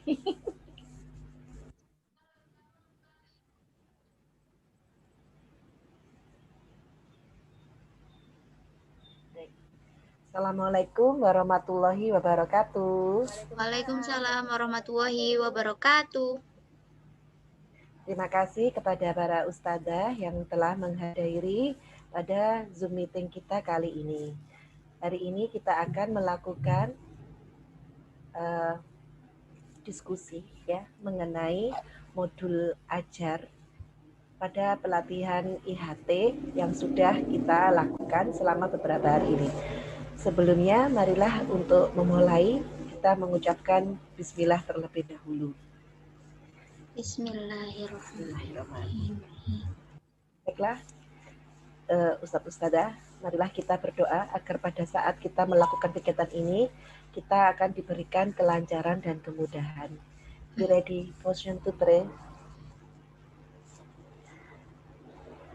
Assalamualaikum warahmatullahi wabarakatuh. Waalaikumsalam warahmatullahi wabarakatuh. Terima kasih kepada para ustadzah yang telah menghadiri pada Zoom meeting kita kali ini. Hari ini kita akan melakukan diskusi ya mengenai modul ajar pada pelatihan IHT yang sudah kita lakukan selama beberapa hari ini. Sebelumnya, marilah untuk memulai kita mengucapkan bismillah terlebih dahulu. Bismillahirrahmanirrahim. Baiklah, Ustadz Ustadzah, marilah kita berdoa agar pada saat kita melakukan kegiatan ini, kita akan diberikan kelancaran dan kemudahan. Be ready, motion to pray.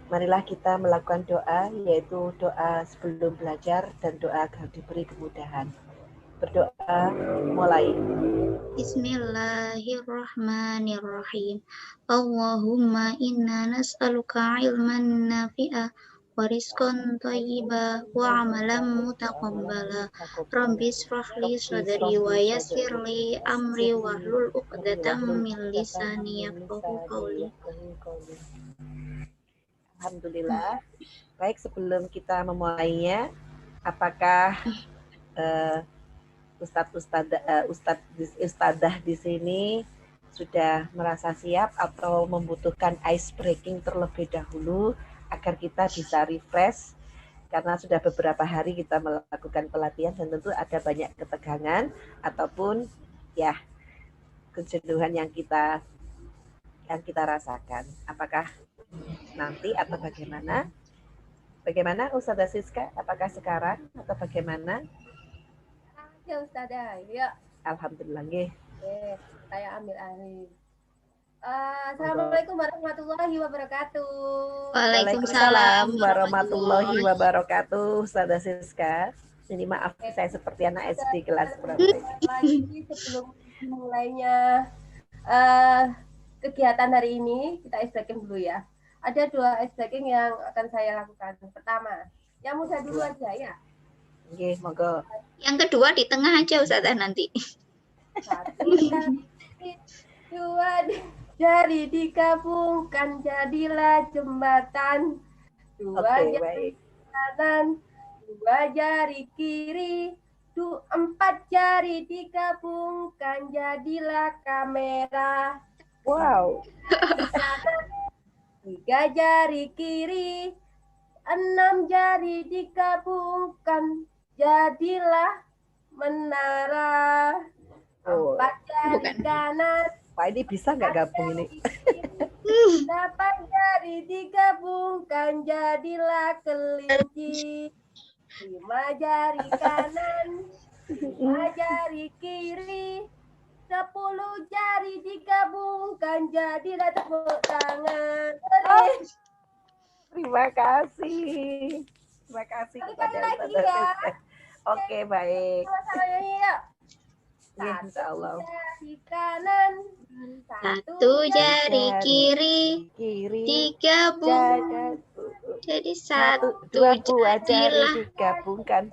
Marilah kita melakukan doa, yaitu doa sebelum belajar dan doa agar diberi kemudahan. Berdoa, mulai. Bismillahirrahmanirrahim. Allahumma inna nas'aluka ilman nafi'a wa rizqan thayyiba wa amalan mutaqabbala. Rabbi shrah li sadri wa yassir li amri wahlul 'uqdatam min lisani yafqahu qawli. Alhamdulillah. Baik, sebelum kita memulainya, apakah ustadzah di sini sudah merasa siap atau membutuhkan ice breaking terlebih dahulu agar kita bisa refresh, karena sudah beberapa hari kita melakukan pelatihan dan tentu ada banyak ketegangan ataupun ya kejenuhan yang kita rasakan. Apakah nanti atau bagaimana? Bagaimana Ustazah Siska? Apakah sekarang atau bagaimana? Ya Ustazah, ya. Alhamdulillah, nggih. Saya ambil alih. Assalamualaikum warahmatullahi wabarakatuh. Waalaikumsalam warahmatullahi wabarakatuh, Ustazah Siska. Ini maaf, saya seperti anak SD kelas berapa. Lagi sebelum mulainya kegiatan hari ini, kita ice breaking dulu ya. Ada 2 ice breaking yang akan saya lakukan. Pertama, yang mudah dulu aja ya. Oke, monggo. Yang kedua di tengah aja Ustazah nanti. 1, 2, jari digabungkan jadilah jembatan. 2 jari kanan, 2 jari kiri, 4 jari digabungkan jadilah kamera. Wow. 3 jari kiri, 6 jari digabungkan jadilah menara. 4 jari kanan. Pak, ini bisa nggak gabung ini? 8 jari digabungkan jadilah kelinci. 5 jari kanan, 5 jari kiri, 10 jari digabungkan jadilah tepuk tangan. Terima kasih. Terima kasih kepada Ustazah. Oke, baik. Ya, insyaallah. Jari kanan, 1 jari kiri, 3 jadi 1 jadilah digabungkan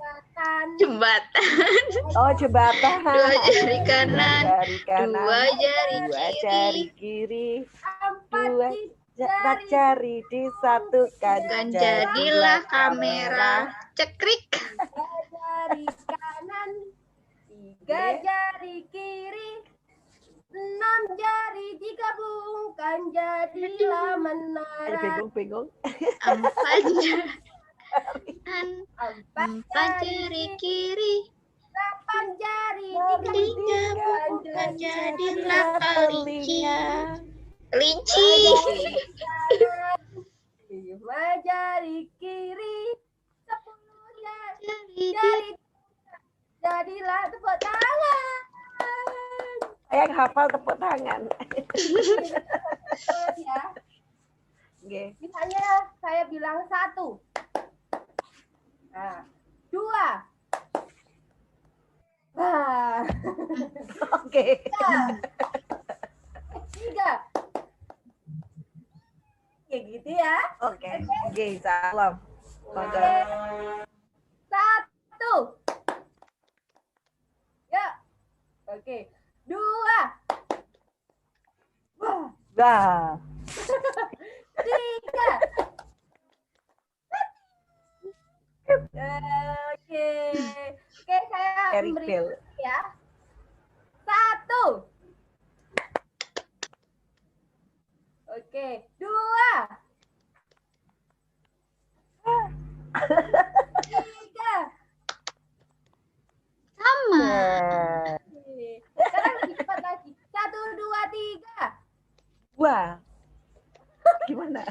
jembatan. Oh, jembatan. 2 jari kanan, 2 jari kiri, 4 jari disatukan jadilah kamera. Cekrik. 2 jari kanan, 3 jari kiri, 6 jari digabungkan jadilah menara. Bingung. 4 jari kiri, 8 jari digabungkan jadilah kelinci. 5 jari kiri, 10 jari jadilah tepuk tangan. Saya hafal tepuk tangan. Ya. Okay. Misalnya saya bilang 1. Nah, 2. Nah. Oke. Ya. Oke. Oke, salam. Monggo. 1. Ya. Oke. 2. Wah. Wah. 3. Oke. Oke, saya Eric memberi Bell. ya. 1. Oke. 2. 3. Sama. Sekarang lebih cepat lagi. 1, 2, 3. Wah. Gimana?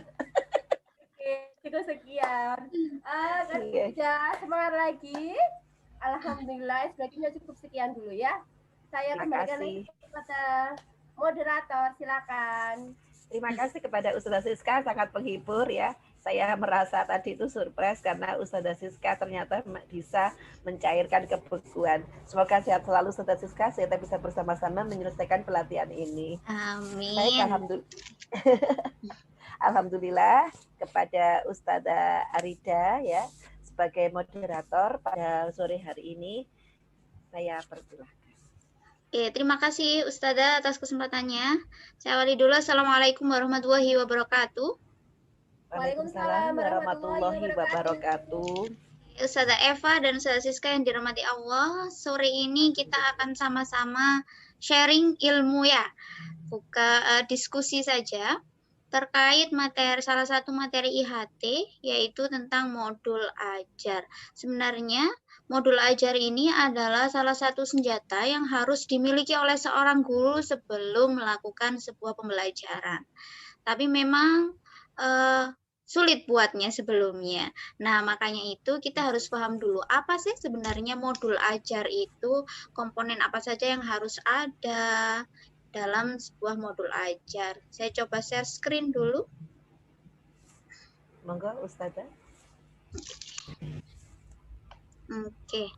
Oke, cukup sekian. Kerja semangat lagi. Alhamdulillah, sebaiknya cukup sekian dulu ya. Saya Terima kembalikan kasih. lagi kepada moderator, silakan. Terima kasih kepada Ustazah Siska, sangat menghibur ya. Saya merasa tadi itu surprise karena Ustazah Siska ternyata bisa mencairkan kebekuan. Semoga sehat selalu Ustazah Siska, kita bisa bersama-sama menyelesaikan pelatihan ini. Baik, Amin. Alhamdulillah kepada Ustazah Arida ya sebagai moderator pada sore hari ini. Saya persilahkan. Oke, terima kasih Ustazah atas kesempatannya. Saya awali dulu. Assalamualaikum warahmatullahi wabarakatuh. Waalaikumsalam warahmatullahi wabarakatuh. Ustazah Eva dan Ustazah Siska yang dirahmati Allah, sore ini kita akan sama-sama sharing ilmu ya, buka diskusi saja terkait materi salah satu materi IHT yaitu tentang modul ajar. Sebenarnya modul ajar ini adalah salah satu senjata yang harus dimiliki oleh seorang guru sebelum melakukan sebuah pembelajaran. Tapi memang sulit buatnya sebelumnya. Nah, makanya itu kita harus paham dulu apa sih sebenarnya modul ajar itu, komponen apa saja yang harus ada dalam sebuah modul ajar. Saya coba share screen dulu. Monggo Ustazah. Oke.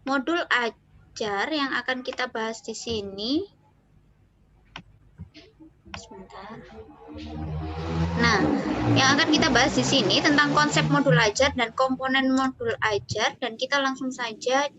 Modul ajar yang akan kita bahas di sini. Sebentar. Nah, yang akan kita bahas di sini tentang konsep modul ajar dan komponen modul ajar, dan kita langsung saja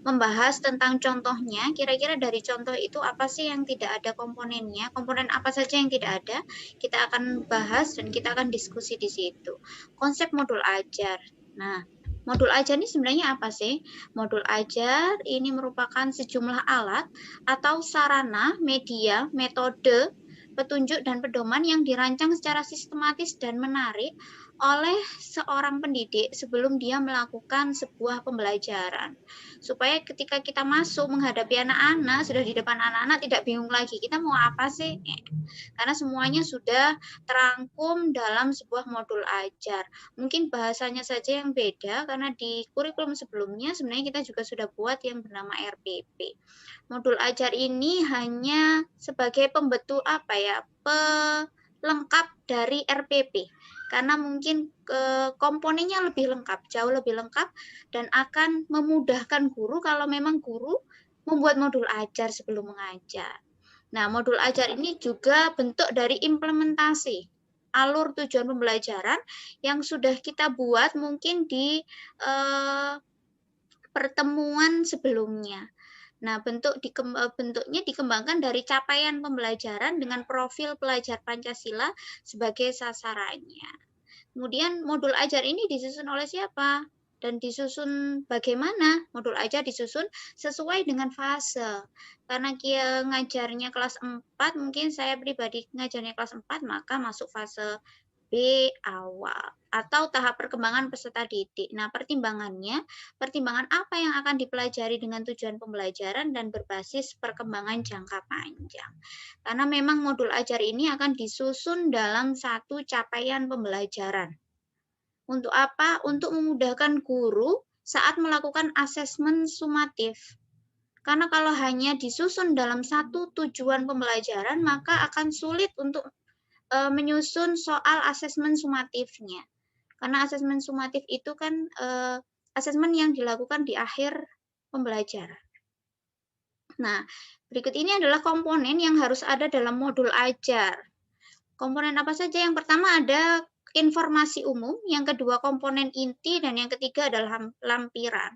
membahas tentang contohnya. Kira-kira dari contoh itu apa sih yang tidak ada komponennya? Komponen apa saja yang tidak ada? Kita akan bahas dan kita akan diskusi di situ. Konsep modul ajar. Nah, modul ajar ini sebenarnya apa sih? Modul ajar ini merupakan sejumlah alat atau sarana, media, metode, petunjuk dan pedoman yang dirancang secara sistematis dan menarik oleh seorang pendidik sebelum dia melakukan sebuah pembelajaran. Supaya ketika kita masuk menghadapi anak-anak, sudah di depan anak-anak tidak bingung lagi, kita mau apa sih? Karena semuanya sudah terangkum dalam sebuah modul ajar. Mungkin bahasanya saja yang beda, karena di kurikulum sebelumnya sebenarnya kita juga sudah buat yang bernama RPP. Modul ajar ini hanya sebagai pelengkap dari RPP, karena mungkin komponennya lebih lengkap, jauh lebih lengkap, dan akan memudahkan guru kalau memang guru membuat modul ajar sebelum mengajar. Nah, modul ajar ini juga bentuk dari implementasi alur tujuan pembelajaran yang sudah kita buat mungkin di pertemuan sebelumnya. Nah, bentuknya dikembangkan dari capaian pembelajaran dengan profil pelajar Pancasila sebagai sasarannya. Kemudian modul ajar ini disusun oleh siapa? Dan disusun bagaimana? Modul ajar disusun sesuai dengan fase. Karena ngajarnya kelas 4, mungkin saya pribadi ngajarnya kelas 4, maka masuk fase B awal atau tahap perkembangan peserta didik. Nah, pertimbangan apa yang akan dipelajari dengan tujuan pembelajaran dan berbasis perkembangan jangka panjang. Karena memang modul ajar ini akan disusun dalam satu capaian pembelajaran. Untuk apa? Untuk memudahkan guru saat melakukan asesmen sumatif. Karena kalau hanya disusun dalam satu tujuan pembelajaran, maka akan sulit untuk menyusun soal asesmen sumatifnya. Karena asesmen sumatif itu kan asesmen yang dilakukan di akhir pembelajaran. Nah, berikut ini adalah komponen yang harus ada dalam modul ajar. Komponen apa saja? Yang pertama ada informasi umum, yang kedua komponen inti, dan yang ketiga adalah lampiran.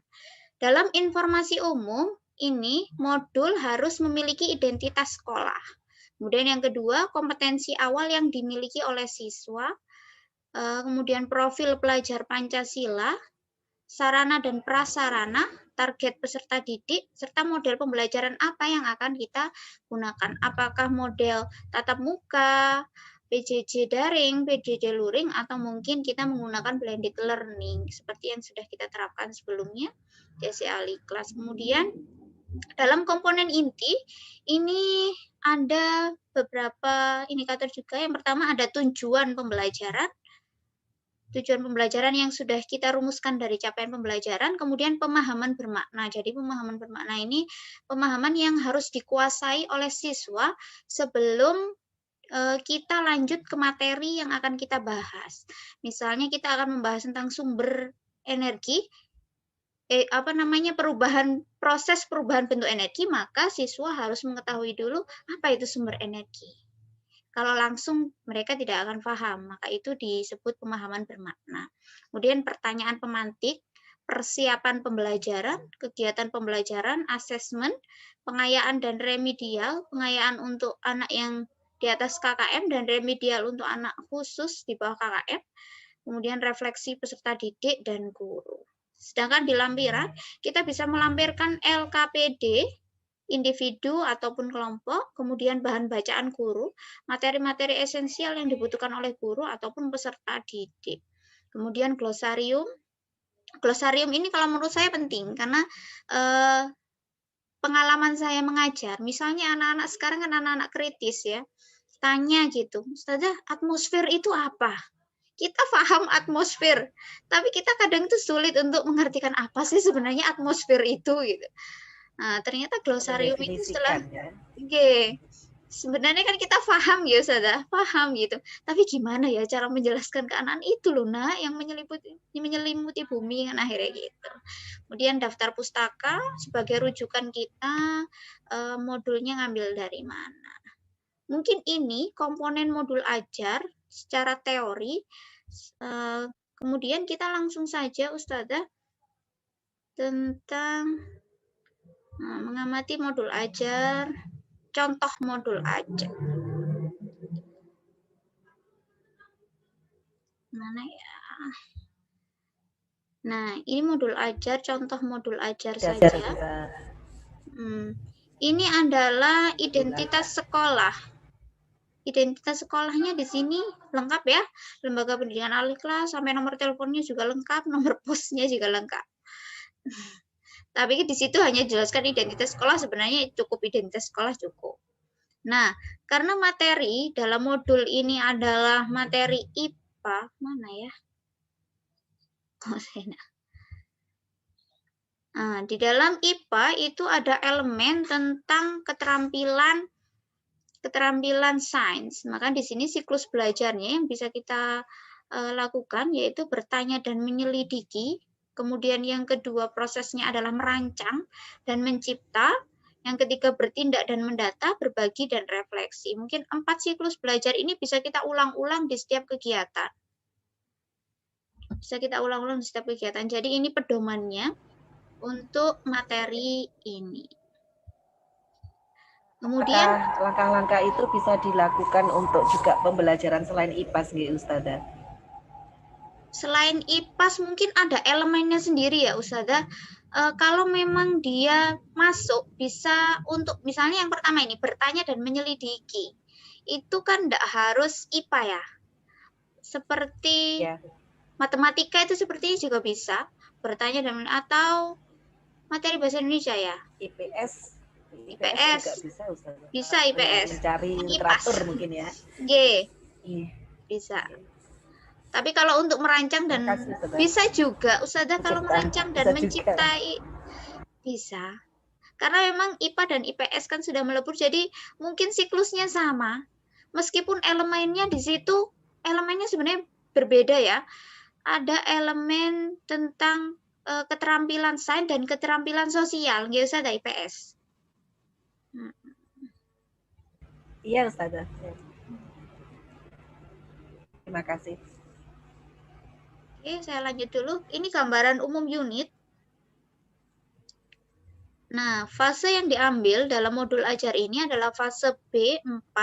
Dalam informasi umum, ini modul harus memiliki identitas sekolah. Kemudian yang kedua, kompetensi awal yang dimiliki oleh siswa. Kemudian profil pelajar Pancasila, sarana dan prasarana, target peserta didik, serta model pembelajaran apa yang akan kita gunakan. Apakah model tatap muka, PJJ daring, PJJ luring, atau mungkin kita menggunakan blended learning, seperti yang sudah kita terapkan sebelumnya di SEALI kelas. Kemudian, dalam komponen inti, ini ada beberapa indikator juga. Yang pertama ada tujuan pembelajaran. Tujuan pembelajaran yang sudah kita rumuskan dari capaian pembelajaran, kemudian pemahaman bermakna. Jadi pemahaman bermakna ini pemahaman yang harus dikuasai oleh siswa sebelum kita lanjut ke materi yang akan kita bahas. Misalnya kita akan membahas tentang sumber energi, proses perubahan bentuk energi, maka siswa harus mengetahui dulu apa itu sumber energi. Kalau langsung mereka tidak akan paham, maka itu disebut pemahaman bermakna. Kemudian pertanyaan pemantik, persiapan pembelajaran, kegiatan pembelajaran, asesmen, pengayaan dan remedial, pengayaan untuk anak yang di atas KKM dan remedial untuk anak khusus di bawah KKM, kemudian refleksi peserta didik dan guru. Sedangkan di lampiran, kita bisa melampirkan LKPD, individu ataupun kelompok, kemudian bahan bacaan guru, materi-materi esensial yang dibutuhkan oleh guru ataupun peserta didik. Kemudian glosarium. Glosarium ini kalau menurut saya penting, karena pengalaman saya mengajar, misalnya anak-anak sekarang kan anak-anak kritis ya, tanya gitu, Ustazah, atmosfer itu apa? Kita paham atmosfer, tapi kita kadang itu sulit untuk mengartikan apa sih sebenarnya atmosfer itu gitu. Nah, ternyata glosarium itu setelah sebenarnya kan kita paham ya, Ustazah, paham gitu. Tapi gimana ya cara menjelaskan ke anak itu loh, Nak, yang menyelimuti bumi kan akhirnya gitu. Kemudian daftar pustaka sebagai rujukan kita, modulnya ngambil dari mana. Mungkin ini komponen modul ajar secara teori. Kemudian kita langsung saja, Ustazah, tentang mengamati modul ajar, contoh modul ajar. Mana ya? Nah, ini modul ajar, contoh modul ajar saja. Ini adalah identitas sekolah. Identitas sekolahnya di sini lengkap ya, lembaga pendidikan Al-Ikhlas, sampai nomor teleponnya juga lengkap, nomor posnya juga lengkap. Tapi di situ hanya jelaskan identitas sekolah, sebenarnya cukup identitas sekolah cukup. Nah, karena materi dalam modul ini adalah materi IPA, mana ya? Nah, di dalam IPA itu ada elemen tentang keterampilan sains. Maka di sini siklus belajarnya yang bisa kita lakukan yaitu bertanya dan menyelidiki. Kemudian yang kedua prosesnya adalah merancang dan mencipta. Yang ketiga bertindak dan mendata, berbagi dan refleksi. Mungkin 4 siklus belajar ini bisa kita ulang-ulang di setiap kegiatan. Bisa kita ulang-ulang di setiap kegiatan. Jadi ini pedomannya untuk materi ini. Kemudian langkah-langkah itu bisa dilakukan untuk juga pembelajaran selain IPAS nggih Ustazah? Selain IPAS mungkin ada elemennya sendiri ya Ustazah. Kalau memang dia masuk bisa untuk misalnya yang pertama ini bertanya dan menyelidiki. Itu kan tidak harus IPA ya. Seperti matematika itu sepertinya juga bisa bertanya dan atau materi bahasa Indonesia ya. IPS juga bisa IPS. Mencari literatur mungkin ya. Bisa. Tapi kalau untuk merancang dan bisa juga Ustazah kalau merancang dan menciptai bisa. Karena memang IPA dan IPS kan sudah melebur jadi mungkin siklusnya sama. Meskipun elemennya di situ elemennya sebenarnya berbeda ya. Ada elemen tentang keterampilan sains dan keterampilan sosial, nggak usah ada IPS. Iya Ustazah. Terima kasih. Oke, saya lanjut dulu. Ini gambaran umum unit. Nah, fase yang diambil dalam modul ajar ini adalah fase B4.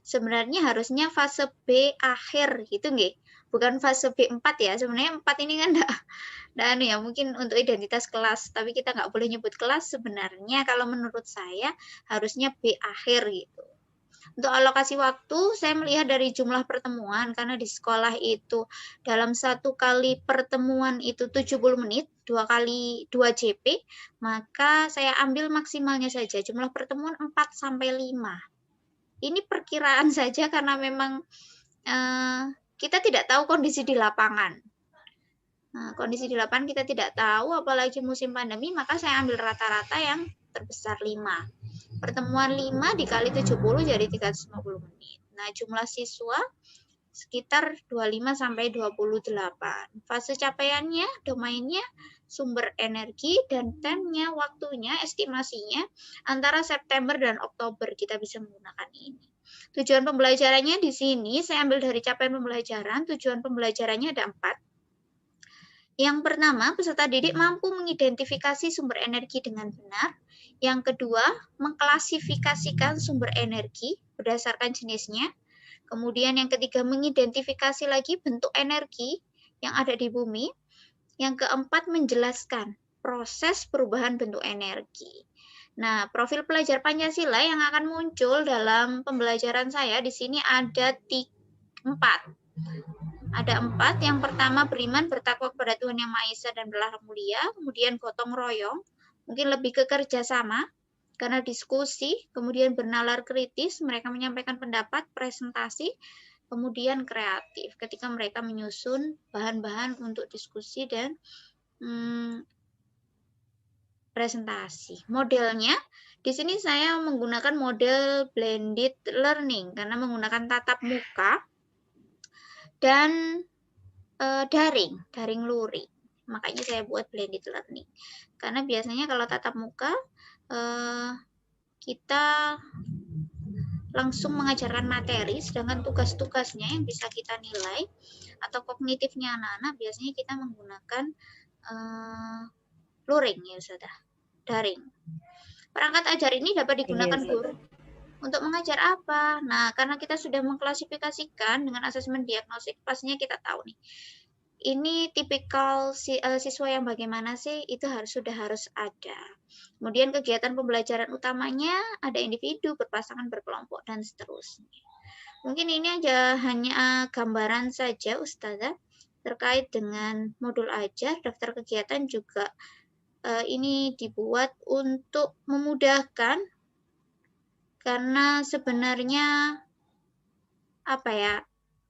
Sebenarnya harusnya fase B akhir gitu nggih. Bukan fase B4 ya. Sebenarnya 4 ini kan enggak ya, mungkin untuk identitas kelas, tapi kita nggak boleh nyebut kelas. Sebenarnya kalau menurut saya harusnya B akhir gitu. Untuk alokasi waktu, saya melihat dari jumlah pertemuan, karena di sekolah itu dalam satu kali pertemuan itu 70 menit, 2 kali 2 JP, maka saya ambil maksimalnya saja, jumlah pertemuan 4-5. Ini perkiraan saja karena memang kita tidak tahu kondisi di lapangan. Nah, kondisi di lapangan kita tidak tahu, apalagi musim pandemi, maka saya ambil rata-rata yang terbesar 5. Pertemuan 5 dikali 70 jadi 350 menit. Nah, jumlah siswa sekitar 25 sampai 28. Fase capaiannya, domainnya, sumber energi, dan time-nya, waktunya, estimasinya antara September dan Oktober kita bisa menggunakan ini. Tujuan pembelajarannya di sini saya ambil dari capaian pembelajaran. Tujuan pembelajarannya ada 4. Yang pertama, peserta didik mampu mengidentifikasi sumber energi dengan benar. Yang kedua, mengklasifikasikan sumber energi berdasarkan jenisnya. Kemudian yang ketiga, mengidentifikasi lagi bentuk energi yang ada di bumi. Yang keempat, menjelaskan proses perubahan bentuk energi. Nah, profil pelajar Pancasila yang akan muncul dalam pembelajaran saya di sini ada 4. Ada 4. Yang pertama, beriman, bertakwa kepada Tuhan Yang Maha Esa dan berlaku mulia. Kemudian gotong royong, mungkin lebih ke kerjasama, karena diskusi. Kemudian bernalar kritis, mereka menyampaikan pendapat, presentasi. Kemudian kreatif, ketika mereka menyusun bahan-bahan untuk diskusi dan presentasi. Modelnya, di sini saya menggunakan model blended learning, karena menggunakan tatap muka dan daring luring. Makanya saya buat blended learning. Karena biasanya kalau tatap muka, kita langsung mengajarkan materi, sedangkan tugas-tugasnya yang bisa kita nilai atau kognitifnya anak-anak biasanya kita menggunakan luring ya sudah, daring. Perangkat ajar ini dapat digunakan guru untuk mengajar apa? Nah, karena kita sudah mengklasifikasikan dengan asesmen diagnostik, pastinya kita tahu nih. Ini tipikal siswa yang bagaimana sih? Itu sudah harus ada. Kemudian kegiatan pembelajaran utamanya ada individu, berpasangan, berkelompok, dan seterusnya. Mungkin ini aja hanya gambaran saja Ustazah terkait dengan modul ajar. Daftar kegiatan juga ini dibuat untuk memudahkan, karena sebenarnya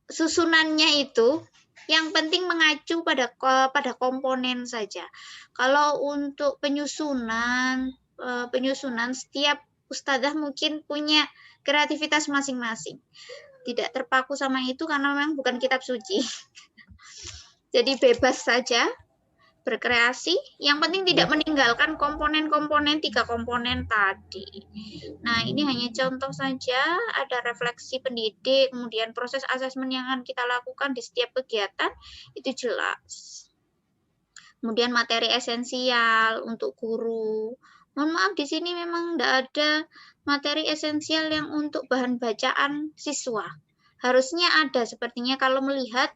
susunannya itu yang penting mengacu pada komponen saja. Kalau untuk penyusunan setiap ustadzah mungkin punya kreativitas masing-masing. Tidak terpaku sama itu karena memang bukan kitab suci. Jadi bebas saja berkreasi, yang penting tidak meninggalkan komponen-komponen 3 komponen tadi. Nah, ini hanya contoh saja, ada refleksi pendidik, kemudian proses asesmen yang akan kita lakukan di setiap kegiatan, itu jelas. Kemudian materi esensial untuk guru. Mohon maaf, di sini memang tidak ada materi esensial yang untuk bahan bacaan siswa. Harusnya ada, sepertinya kalau melihat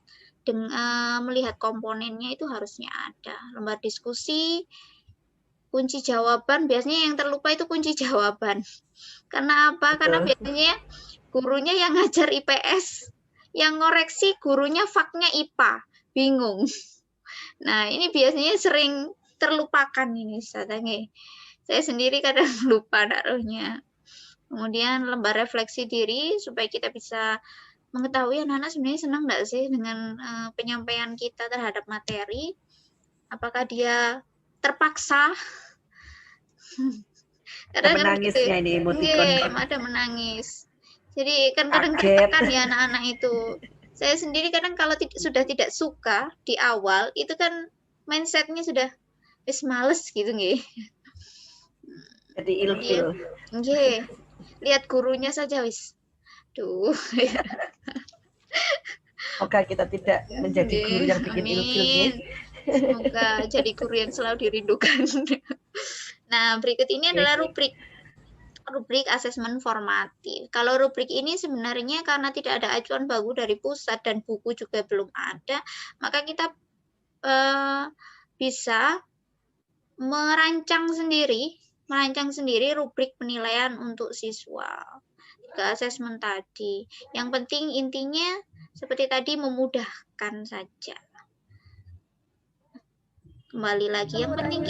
komponennya itu harusnya ada. Lembar diskusi, kunci jawaban, biasanya yang terlupa itu kunci jawaban. Karena apa? Karena biasanya gurunya yang ngajar IPS, yang ngoreksi gurunya faknya IPA, bingung. Nah, ini biasanya sering terlupakan ini, saya sendiri kadang lupa naruhnya. Kemudian lembar refleksi diri, supaya kita bisa mengetahui anak-anak sebenarnya senang enggak sih dengan penyampaian kita terhadap materi. Apakah dia terpaksa? Kadang menangisnya ini emoticon. Ada menangis. Jadi kan kadang tertekan ya anak-anak itu. Saya sendiri kadang kalau sudah tidak suka di awal, itu kan mindsetnya sudah wis males gitu nggih. Jadi ilfil. Lihat gurunya saja wis. Duh. Semoga kita tidak menjadi guru yang bikin ilfil. Semoga jadi guru yang selalu dirindukan. Nah, berikut ini adalah rubrik asesmen formatif. Kalau rubrik ini sebenarnya karena tidak ada acuan baku dari pusat dan buku juga belum ada, maka kita bisa merancang sendiri rubrik penilaian untuk siswa ke asesmen tadi. Yang penting intinya seperti tadi memudahkan saja. Kembali lagi yang penting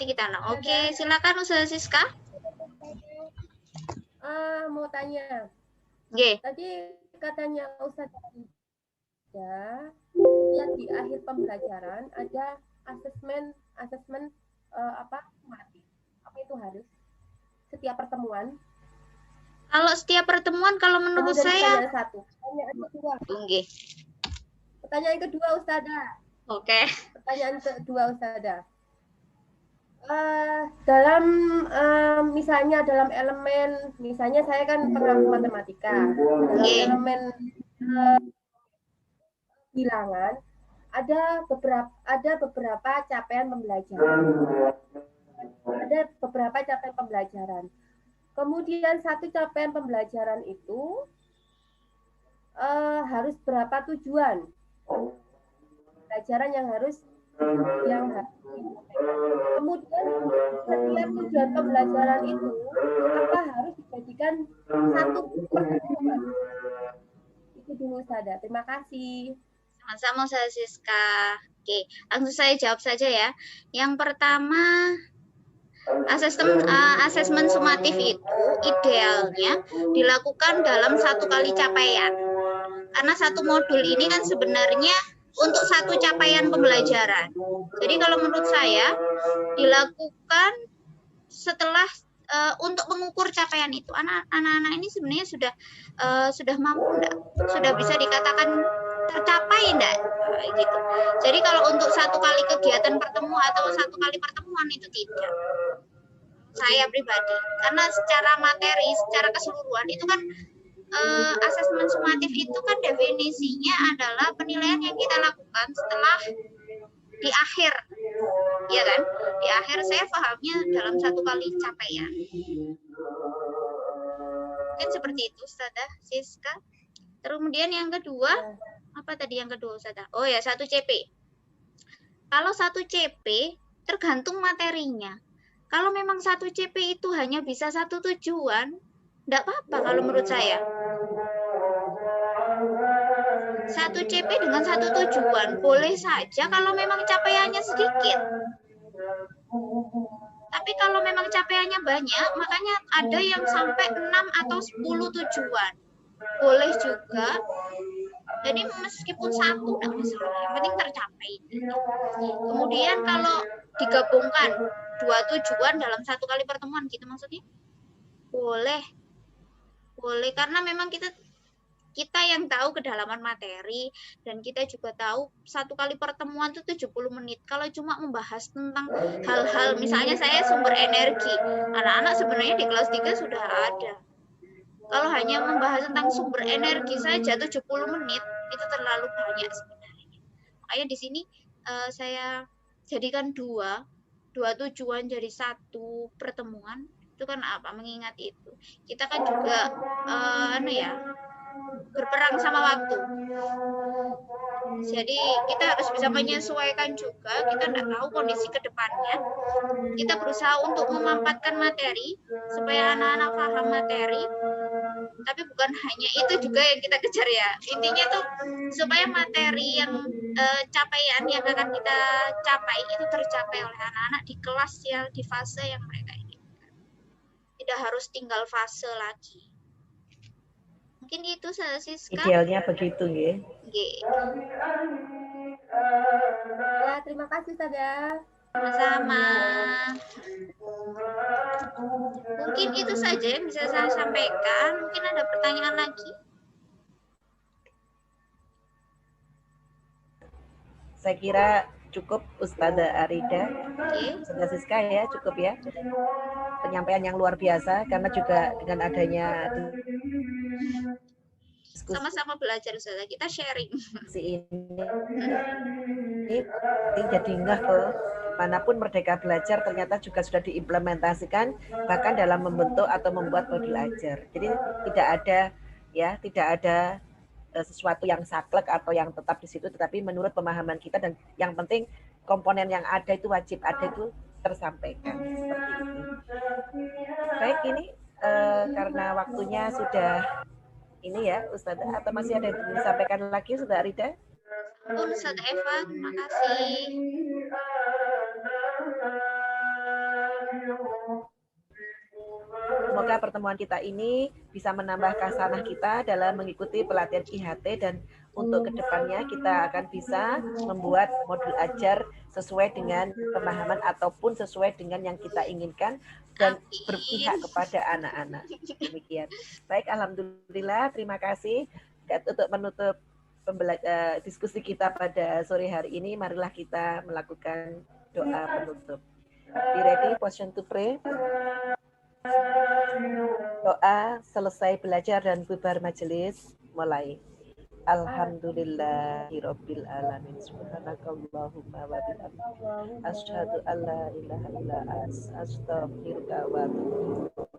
kita Oke, silakan Ustazah Siska. Mau tanya. Tadi katanya Ustazah ya, di akhir pembelajaran ada asesmen formatif. Apa itu harus setiap pertemuan? Kalau setiap pertemuan, kalau menurut saya Pertanyaan kedua Ustazah. Oke. Pertanyaan kedua Ustazah. Dalam misalnya dalam elemen, misalnya saya kan pengampu matematika. Dalam elemen bilangan ada beberapa capaian pembelajaran. Kemudian satu capaian pembelajaran itu harus berapa tujuan pembelajaran yang harus kemudian setiap tujuan pembelajaran itu harus dijadikan satu pertemuan. Itu dulu Ustazah. Terima kasih. Sama-sama Ustazah Siska. Oke, langsung saya jawab saja ya. Yang pertama, asesmen sumatif itu idealnya dilakukan dalam satu kali capaian. Karena satu modul ini kan sebenarnya untuk satu capaian pembelajaran. Jadi kalau menurut saya dilakukan setelah untuk mengukur capaian itu. Anak-anak ini sebenarnya sudah mampu enggak? Sudah bisa dikatakan tercapai enggak? Gitu. Jadi kalau untuk satu kali kegiatan pertemuan atau satu kali pertemuan itu tidak. Saya pribadi, karena secara materi, secara keseluruhan itu kan asesmen sumatif itu kan definisinya adalah penilaian yang kita lakukan setelah di akhir, ya kan? Di akhir saya pahamnya dalam satu kali capaian. Mungkin seperti itu, Ustazah Siska. Kemudian yang kedua, apa tadi yang kedua, Ustazah? Oh ya, 1 CP. Kalau 1 CP tergantung materinya. Kalau memang 1 CP itu hanya bisa satu tujuan, enggak apa-apa kalau menurut saya. 1 CP dengan satu tujuan, boleh saja kalau memang capaiannya sedikit. Tapi kalau memang capaiannya banyak, makanya ada yang sampai 6 atau 10 tujuan. Boleh juga. Jadi meskipun satu enggak masalah, yang penting tercapai. Kemudian kalau digabungkan 2 tujuan dalam satu kali pertemuan gitu maksudnya? Boleh karena memang kita yang tahu kedalaman materi dan kita juga tahu satu kali pertemuan itu 70 menit. Kalau cuma membahas tentang hal-hal misalnya saya sumber energi, anak-anak sebenarnya di kelas 3 sudah ada. Kalau hanya membahas tentang sumber energi saja 70 menit itu terlalu banyak sebenarnya. Makanya di sini saya jadikan dua tujuan jadi satu pertemuan. Itu kan apa? Mengingat itu. Kita kan juga berperang sama waktu. Jadi kita harus bisa menyesuaikan juga. Kita tidak tahu kondisi ke depannya. Kita berusaha untuk memampatkan materi supaya anak-anak paham materi. Tapi bukan hanya itu juga yang kita kejar ya. Intinya tuh supaya materi yang capaian yang akan kita capai itu tercapai oleh anak-anak di kelas ya, di fase yang mereka inginkan. Tidak harus tinggal fase lagi. Mungkin itu Siska. Idealnya begitu ya. Ya, terima kasih Ustazah. Sama-sama. Mungkin itu saja yang bisa saya sampaikan. Mungkin ada pertanyaan lagi. Saya kira cukup Ustazah Arida. Ustazah Siska ya, cukup ya. Penyampaian yang luar biasa karena juga dengan adanya Sama-sama belajar Ustazah, kita sharing. Ini penting jadi ngeh ke manapun Merdeka Belajar ternyata juga sudah diimplementasikan bahkan dalam membentuk atau membuat modul ajar. Jadi tidak ada sesuatu yang saklek atau yang tetap di situ, tetapi menurut pemahaman kita, dan yang penting komponen yang ada itu wajib ada itu tersampaikan seperti itu. Baik, ini karena waktunya sudah ini ya Ustazah, atau masih ada yang disampaikan lagi Ustazah Rida? Ustazah Eva, terima kasih. Semoga pertemuan kita ini bisa menambah khasanah kita dalam mengikuti pelatihan IHT, dan untuk kedepannya kita akan bisa membuat modul ajar sesuai dengan pemahaman ataupun sesuai dengan yang kita inginkan dan berpihak kepada anak-anak. Demikian. Baik, alhamdulillah, terima kasih. Untuk menutup diskusi kita pada sore hari ini, marilah kita melakukan doa penutup. Be ready, position to pray. Doa selesai belajar dan bubar majelis, mulai. Alhamdulillahirabbil alamin. Subhanakallahumma wa bihamdika asyhadu an la ilaha illa anta astaghfiruka wa atubu ilaik.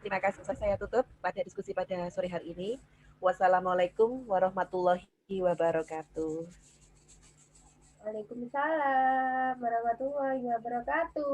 Terima kasih. Saya tutup pada diskusi pada sore hari ini. Wassalamualaikum warahmatullahi wabarakatuh. Waalaikumsalam warahmatullahi wabarakatuh.